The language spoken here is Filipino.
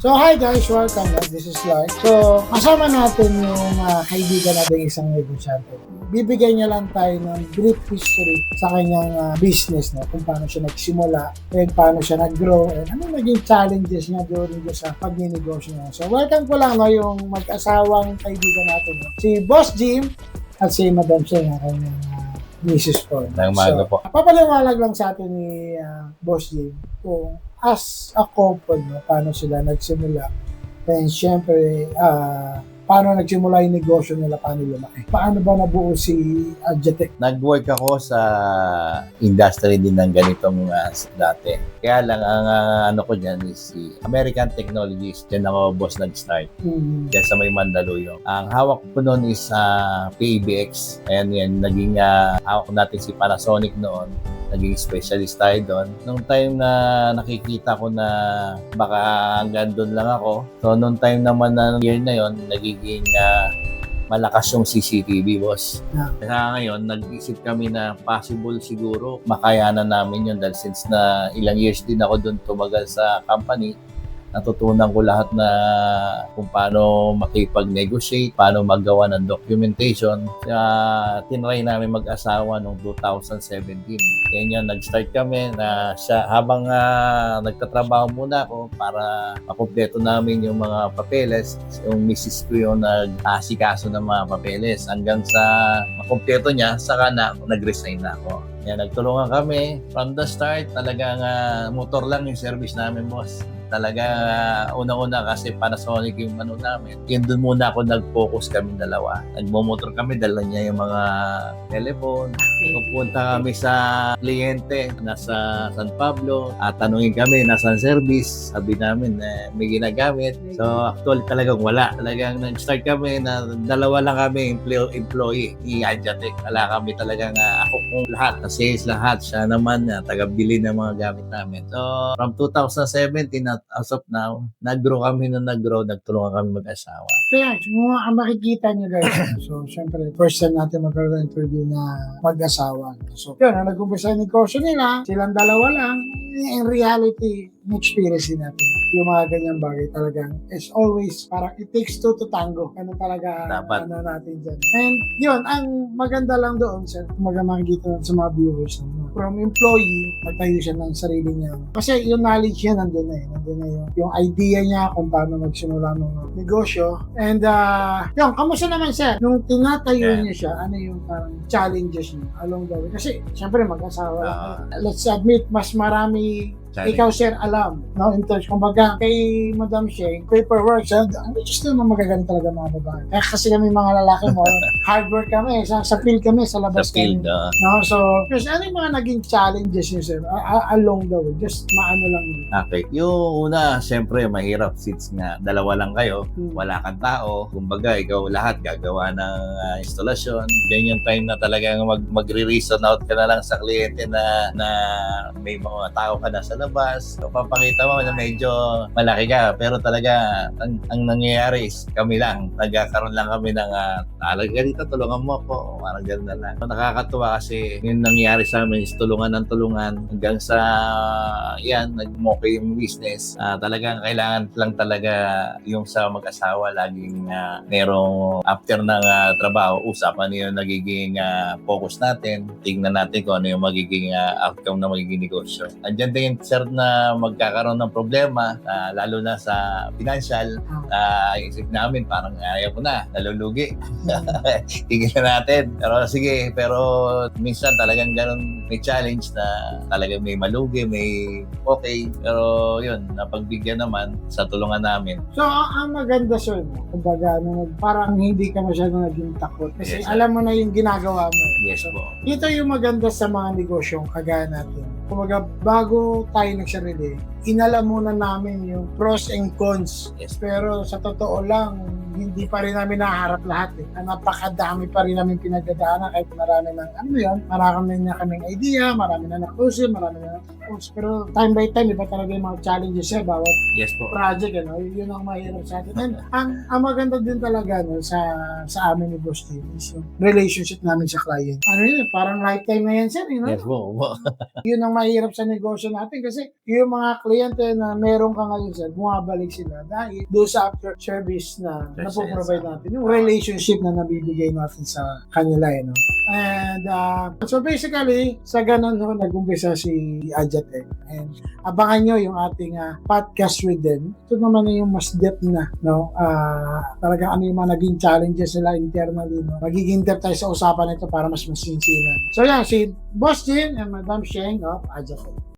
So hi guys, welcome back. This is Lark. So kasama natin yung kaibigan natin isang negosyante. Bibigyan niya lang tayo ng brief history sa kanyang business, no? Kung paano siya nagsimula, and paano siya nag-grow, and ano naging challenges niya during sa pagninegosyo niya. So welcome ko lang no, yung mag-asawang kaibigan natin, no? Si Boss Jim at si Madam Sheng, kanyang Mrs. Paul. Nangmaga po. Papaliwanag lang sa atin ni Boss Jim kung as a couple, no, paano sila nagsimula. And syempre, paano nagsimula yung negosyo nila, paano lumaki. Paano ba nabuo si Adjatec? Nag-work ako sa industry din ng ganitong dati. Kaya lang, ang ano ko dyan is si American Technologies. Diyan ako boss nag-start. Diyan sa may Mandaluyong. Ang hawak ko noon is PABX. Ayan yan, naging hawak natin si Panasonic noon. Naging specialist tayo doon. Nung time na nakikita ko na baka hanggang doon lang ako. So, nung time naman na year na yon nagiging malakas yung CCTV, boss. Kaya ngayon, nag-isip kami na possible siguro makayanan namin yun dahil since na ilang years din ako doon tumagal sa company, natutunan ko lahat na kung paano makipag-negotiate, paano maggawa ng documentation. Kaya tinry namin mag-asawa noong 2017. Kaya yan, nag-start kami na siya, habang nagtatrabaho muna ako para makumpleto namin yung mga papeles. Yung misis ko yung nag-asikaso ng mga papeles. Hanggang sa makumpleto niya, saka na nag-resign na ako. Kaya nagtulungan kami. From the start, talagang motor lang yung service namin, boss. Talaga una-una kasi Panasonic yung ano namin. Yun doon muna ako nag-focus kami dalawa. Nagmomotor kami, dala niya yung mga telephone. Pupunta kami sa kliyente, nasa San Pablo. At tanungin kami, nasaan service? Sabi namin, may ginagamit. So actually talagang wala. Talagang nag-start kami na dalawa lang kami employee ni Adjatec. Wala kami talagang ako kung lahat. Sales lahat. Siya naman taga-bili ng mga gamit namin. So from 2017 as of now, nag-grow kami na nagtulungan kami mag-asawa. Kaya, ang makikita niyo guys, so syempre, first time natin magkaroon-interview na mag-asawa. So, yun, nag-umpisa yung negosyo nila, silang dalawa lang, in reality, experience din natin. Yung mga ganyang bagay talagang it's always parang it takes two to tango. Ano talaga dapat ano natin dyan. And yun, ang maganda lang doon, sir, makikita sa mga viewers, from employee, magtayo siya ng sarili niya. Kasi yung knowledge niya nandun na nandun na yung idea niya kung paano magsimula ng negosyo. And yun, kamusta naman sir? Nung tinatayo niya siya, ano yung parang challenges niya along the way? Kasi syempre mag-asawa lang. Let's admit, mas marami ikaw, sir, alam, no? In terms, kumbaga, kay Madam Sheng, paperwork, siya, just naman magagaling talaga mga babae. Kaya kasi kami mga lalaki mo, hard work kami, sa field kami, sa labas sa field, kami. No? So, kasi ano yung mga naging challenges niyo, sir, along the way? Just maano lang yun. Okay. Yung una, syempre, mahirap since nga dalawa lang kayo, wala kang tao, kumbaga, ikaw lahat gagawa ng instalasyon. Yan yung time na talagang magre-reason out ka na lang sa kliyente na may mga tao ka na sa labas. So, papakita mo na medyo malaki ka. Pero talaga, ang nangyayari is kami lang. Nagkakaroon lang kami ng talaga dito, tulungan mo ako. Parang gano'n na lang. So, nakakatuwa kasi yung nangyayari sa amin is tulungan ng tulungan. Hanggang sa, yan, nag-okay yung business. Talagang kailangan lang talaga yung sa mag-asawa laging merong after ng trabaho, usapan yung nagiging focus natin. Tingnan natin kung ano yung magiging outcome na magiging negosyo. Andyan din sir na magkakaroon ng problema, lalo na sa financial, isip namin parang ayaw ko na, nalulugi. Tigil na natin. Pero sige, pero minsan talagang ganun, may challenge na talagang may malugi, may okay. Pero yun, napagbigyan naman sa tulungan namin. So, ang maganda sir, kumbaga, parang hindi ka masyadong naging takot. Kasi yes, alam mo na yung ginagawa mo. Yes po. Ito yung maganda sa mga negosyong kagaya natin. Kumbaga, bago tayo nagsarili, inalam muna namin yung pros and cons. Yes. Pero sa totoo lang, hindi pa rin namin naharap lahat eh. Napakadami pa rin namin pinagdadaanan kahit marami ng marami na kaming idea, marami na na-close, marami na na-close. Pero time by time, iba talaga yung mga challenges bawat Yes po. project, yun ang mahirap sa atin. And ang maganda din talaga sa amin ni Boss Jim is yung relationship namin sa client. Parang lifetime na yan, sir, Yes po. Yun ang mahirap sa negosyo natin kasi yung mga kliyente na meron ka ngayon, sir, bumabalik sila dahil doon sa after service na napoprovide natin, yung relationship na nabibigay natin sa kanila. And so basically, sa ganun nag-umpisa si Adjatech. And abangan nyo yung ating podcast with them. Ito naman yung mas depth na, talagang yung mga naging challenges nila internally. Magiging depth tayo sa usapan nito para mas masinsinan. So yan, si Boss Jim and Madam Sheng of Adjatech.